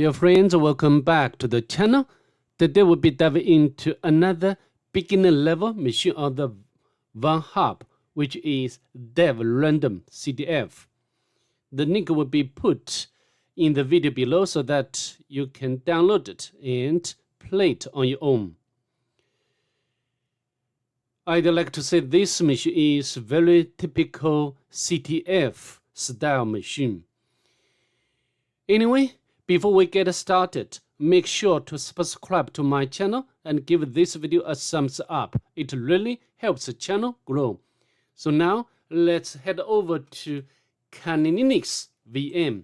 Dear friends, welcome back to the channel. Today we'll be diving into another beginner level machine on the Vulnhub, which is DevRandom CTF. The link will be put in the video below so that you can download it and play it on your own. I'd like to say this machine is very typical CTF style machine. Anyway, before we get started, make sure to subscribe to my channel and give this video a thumbs up. It really helps the channel grow. So now let's head over to Kali Linux VM.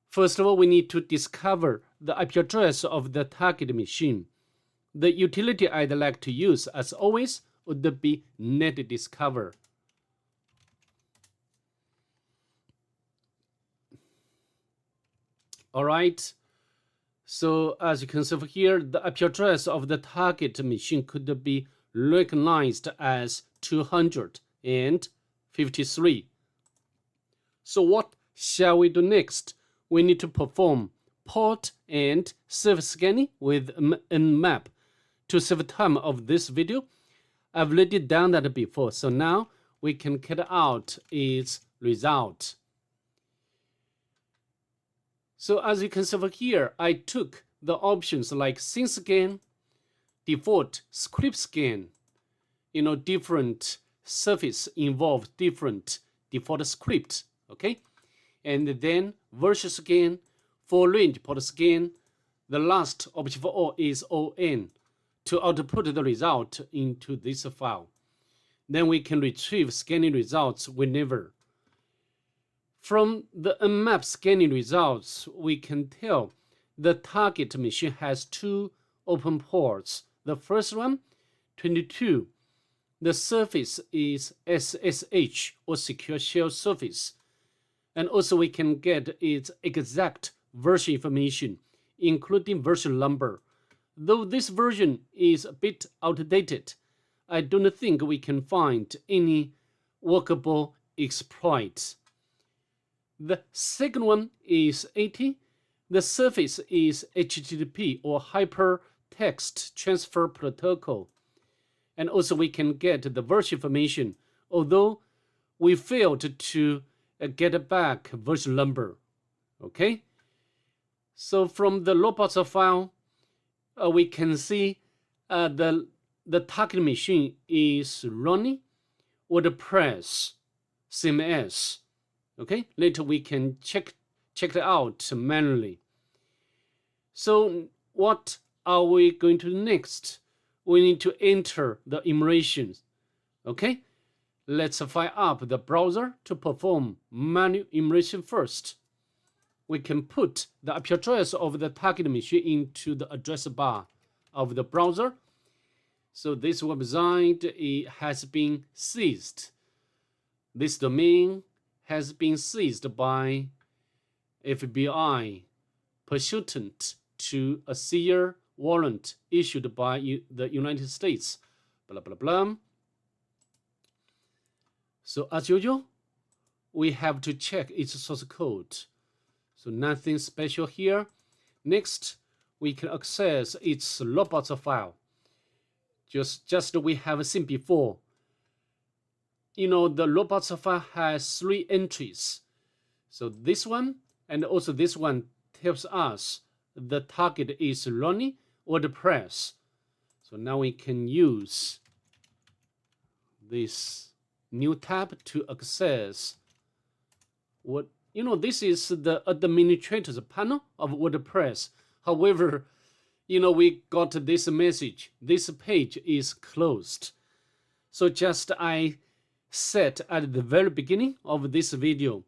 First of all, we need to discover the IP address of the target machine. The utility I'd like to use, as always, would be netdiscover. Alright, so as you can see here, the IP address of the target machine could be recognized as 253. So what shall we do next? We need to perform port and service scanning with nmap. To save time of this video, I've already done that before, so now we can get out its result. So as you can see over here, I took the options like scene scan, default script scan. Different surface involve different default script, okay? And then version scan, for range port scan. The last option for all is ON to output the result into this file. Then we can retrieve scanning results whenever. From the nmap scanning results, we can tell the target machine has two open ports. The first one, 22. The surface is SSH, or secure shell surface. And also we can get its exact version information, including version number. Though this version is a bit outdated, I don't think we can find any workable exploits. The second one is 80. The surface is HTTP, or Hypertext Transfer Protocol. And also we can get the version information, although we failed to get back version number. Okay? So from the robots file, we can see the target machine is running WordPress CMS. Okay, later we can check it out manually. So what are we going to do next? We need to enter the emulations. Okay, let's fire up the browser to perform manual emulation first. We can put the IP address of the target machine into the address bar of the browser. So this website, it has been seized. This domain has been seized by FBI pursuant to a seizure warrant issued by the United States. Blah, blah, blah. So as usual, we have to check its source code. So nothing special here. Next, we can access its robots file. Just we have seen before. The robots file has 3 entries. So this one and also this one tells us the target is running WordPress. So now we can use this new tab to access what this is the administrator's panel of WordPress. However, we got this message. This page is closed. So just I said at the very beginning of this video,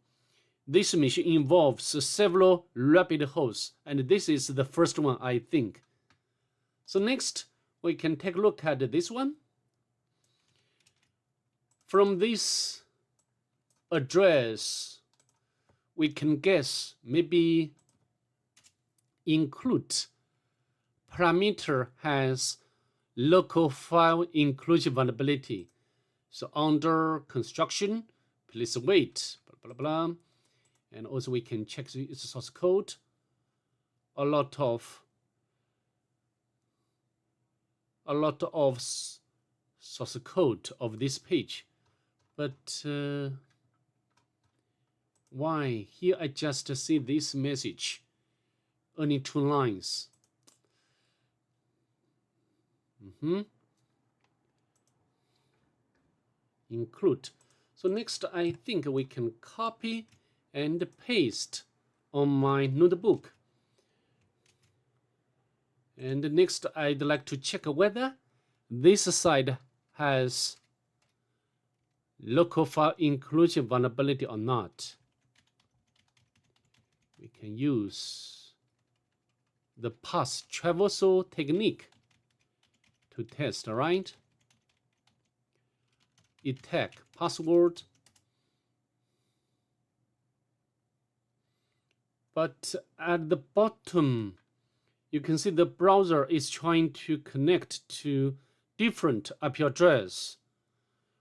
this machine involves several rabbit holes, and this is the first one, I think. So next, we can take a look at this one. From this address, we can guess maybe include parameter has local file inclusion vulnerability. So under construction, please wait, blah, blah, blah. And also we can check its source code. a lot of source code of this page, but why here I just see this message, only 2 lines. Include. So next I think we can copy and paste on my notebook. And next I'd like to check whether this side has local file inclusion vulnerability or not. We can use the path traversal technique to test, right? Attack password. But at the bottom, you can see the browser is trying to connect to different IP address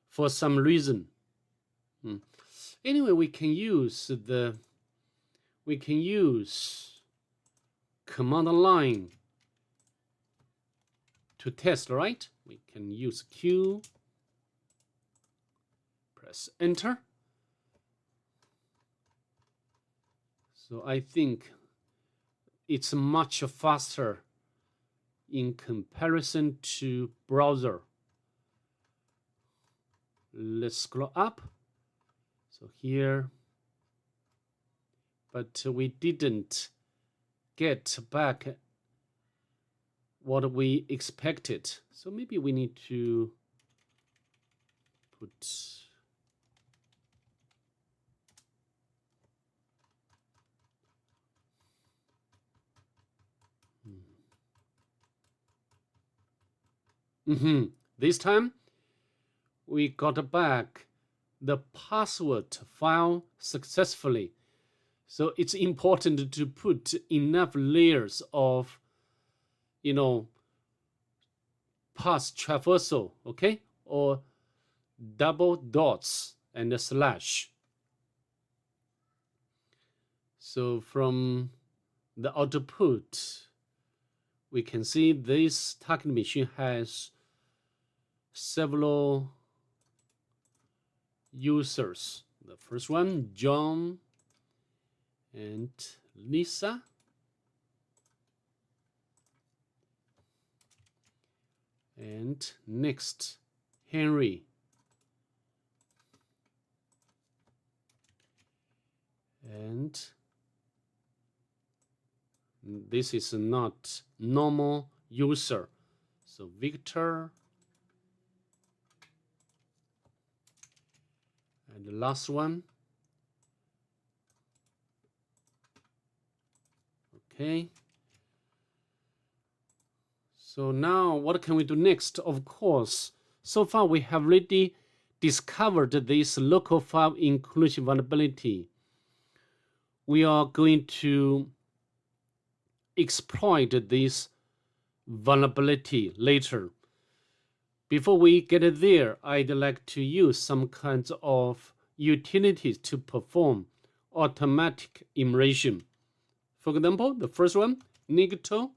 for some reason. Anyway, we can use command line to test, right? We can use Q, press enter. So I think it's much faster in comparison to browser. Let's scroll up. So here, but we didn't get back what we expected. So maybe we need to put this time we got back the password file successfully. So it's important to put enough layers of, path traversal, okay, or double dots and a slash. So from the output, we can see this target machine has several users. The first one, John and Lisa. And next, Henry. And this is not normal user. So Victor. And the last one. Okay. So now what can we do next? Of course, so far we have already discovered this local file inclusion vulnerability. We are going to exploit this vulnerability later. Before we get there, I'd like to use some kinds of utilities to perform automatic immersion. For example, the first one, Nicto.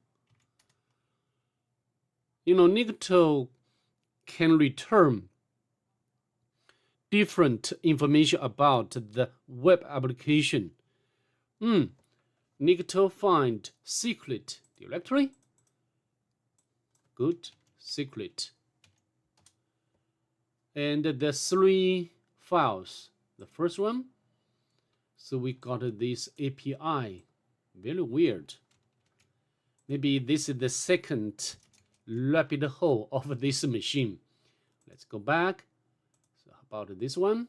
Nicto can return different information about the web application. Nicto find secret directory. Good, secret. And the 3 files. The first one, so we got this API. Very weird. Maybe this is the second rabbit hole of this machine. Let's go back. So how about this one?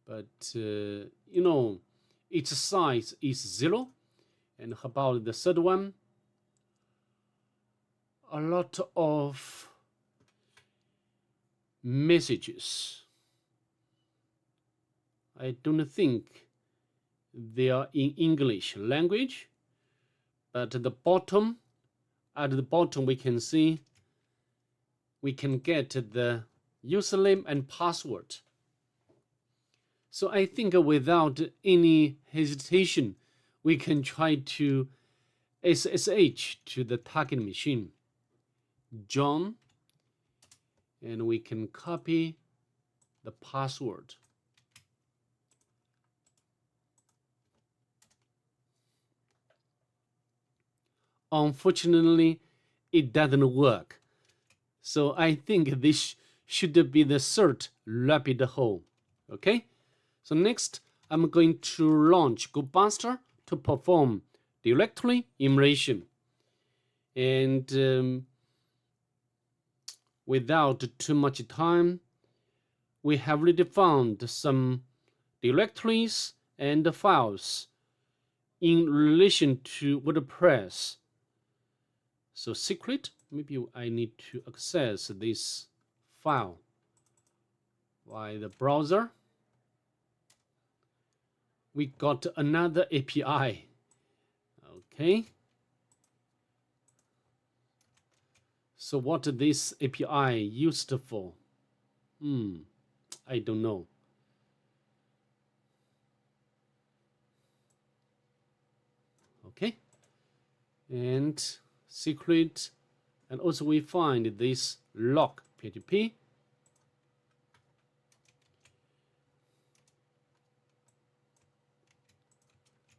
But its size is 0. And how about the third one? A lot of messages. I don't think they are in English language, but at the bottom we can see we can get the username and password. So I think without any hesitation, we can try to SSH to the target machine. John, and we can copy the password. Unfortunately, it doesn't work. So I think this should be the third rabbit hole. Okay? So next, I'm going to launch GoBuster to perform directory immersion. And without too much time, we have already found some directories and files in relation to WordPress. So secret, maybe I need to access this file by the browser. We got another API. Okay. So what this API used for? I don't know. Okay. And secret, and also we find this lock PHP.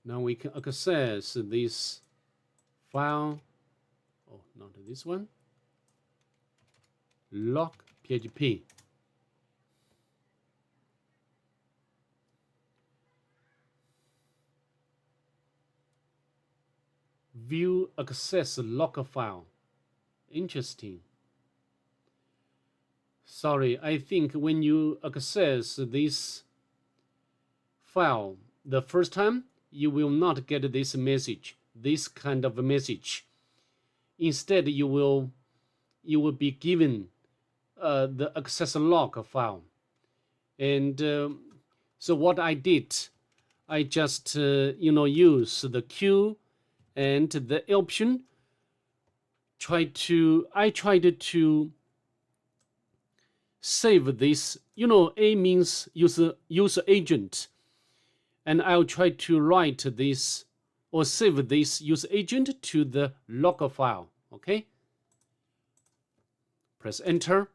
Now we can access this file. Oh, not this one. Lock PHP. View access lock file. Interesting. Sorry, I think when you access this file the first time, you will not get this message, this kind of a message. Instead, you will be given the access log file. And so what I did, I just use the Q and the option. I tried to save this. A means user agent, and I'll try to write this or save this user agent to the log file. Okay. Press enter.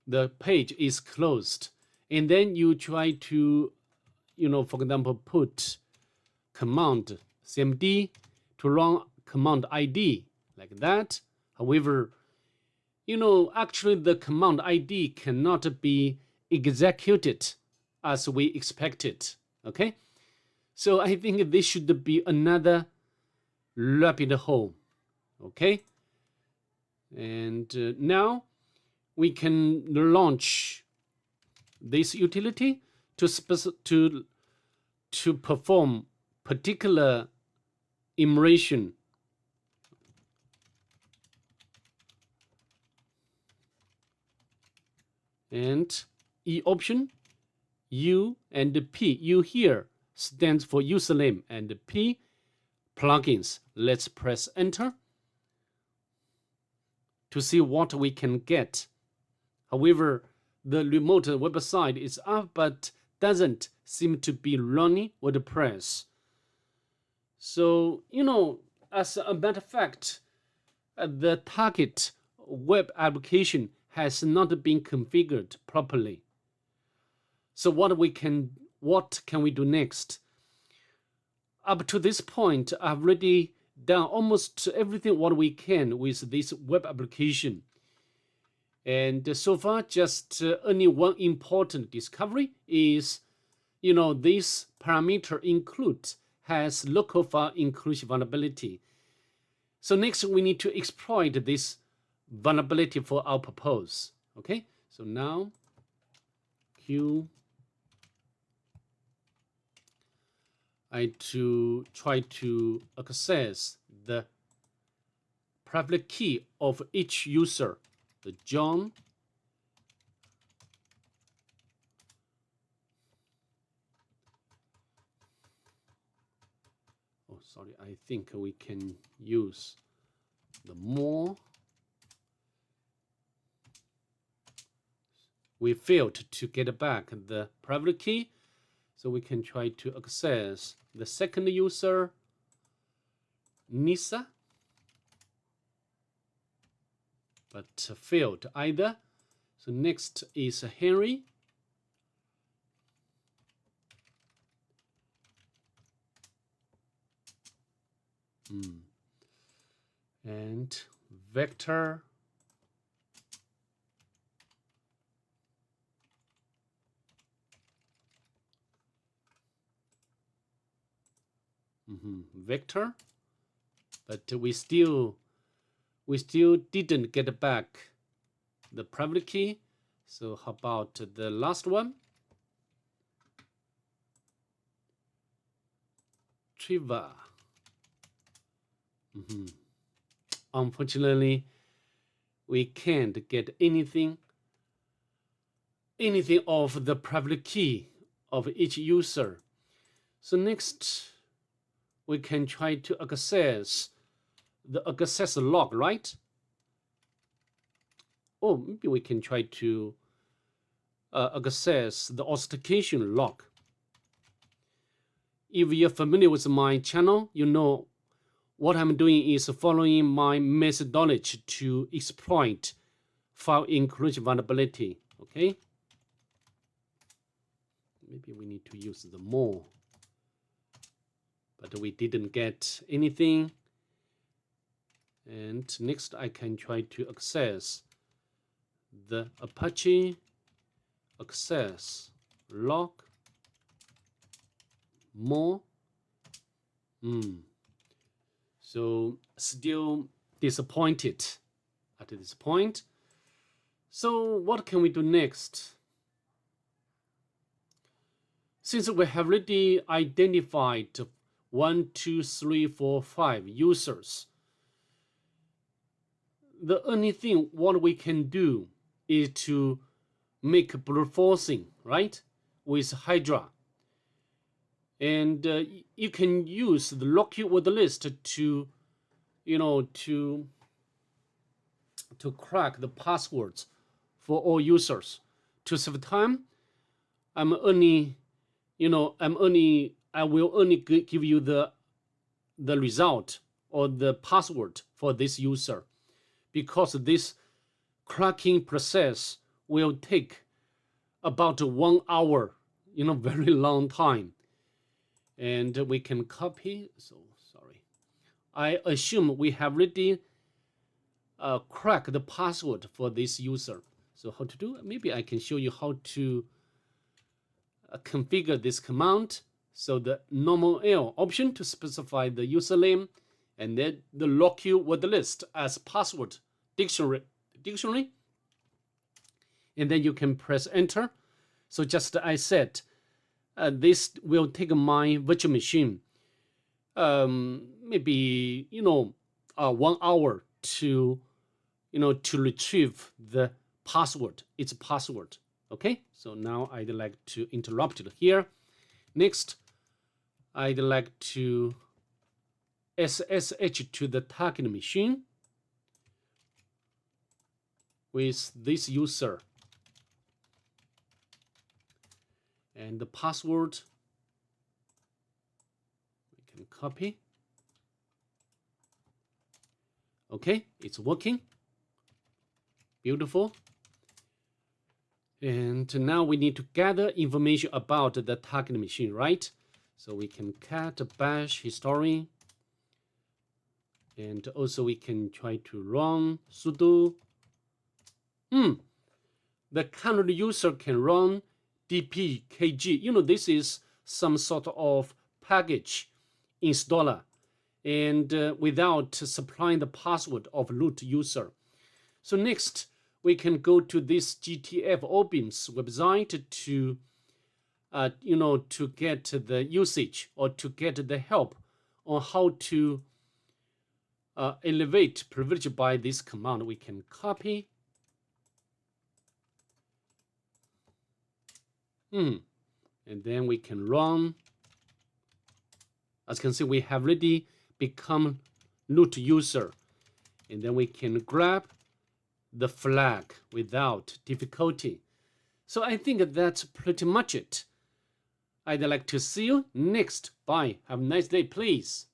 The page is closed, and then you try to, for example, put command cmd to run command ID like that. However, actually the command ID cannot be executed as we expected. Okay, so I think this should be another rabbit hole. Okay, and now we can launch this utility to perform particular immersion. And E option, U and P. U here stands for username, and P plugins. Let's press enter to see what we can get. However, the remote website is up but doesn't seem to be running WordPress. So, as a matter of fact, the target web application has not been configured properly. So what can we do next? Up to this point, I've already done almost everything what we can with this web application. And so far, just only one important discovery is, this parameter include has local file inclusion vulnerability. So next, we need to exploit this vulnerability for our purpose. Okay, so now Q, I try to access the private key of each user, the John. Oh, sorry, I think we can use the more. We failed to get back the private key. So we can try to access the second user, Nisa, but failed either. So next is Henry. And vector. Vector, but we still didn't get back the private key. So how about the last one, Trevor? Unfortunately, we can't get anything of the private key of each user. So next, we can try to access the access log, right? Or maybe we can try to access the authentication log. If you're familiar with my channel, you know what I'm doing is following my methodology to exploit file inclusion vulnerability. Okay. Maybe we need to use the more, but we didn't get anything. And next, I can try to access the Apache access log more. So still disappointed at this point. So what can we do next? Since we have already identified 1, 2, 3, 4, 5 users, the only thing what we can do is to make brute forcing, right, with Hydra. And you can use the locky word list to, to crack the passwords for all users. To save time, I will only give you the result or the password for this user, because this cracking process will take about 1 hour, very long time. And we can copy. So sorry, I assume we have already cracked the password for this user. So how to do? Maybe I can show you how to configure this command. So the normal L option to specify the username, and then the locky word list as password dictionary, and then you can press enter. So just as I said, this will take my virtual machine maybe 1 hour to retrieve the password, its password. Okay, so now I'd like to interrupt it here. Next, I'd like to SSH to the target machine with this user, and the password we can copy. Okay, it's working. Beautiful. And now we need to gather information about the target machine, right? So we can cat bash history, and also we can try to run sudo. The current user can run dpkg. This is some sort of package installer, and without supplying the password of root user. So next, we can go to this GTF OBIM's website to, to get the usage or to get the help on how to elevate privilege by this command. We can copy. And then we can run. As you can see, we have already become root user. And then we can grab the flag without difficulty. So I think that's pretty much it. I'd like to see you next. Bye. Have a nice day, please.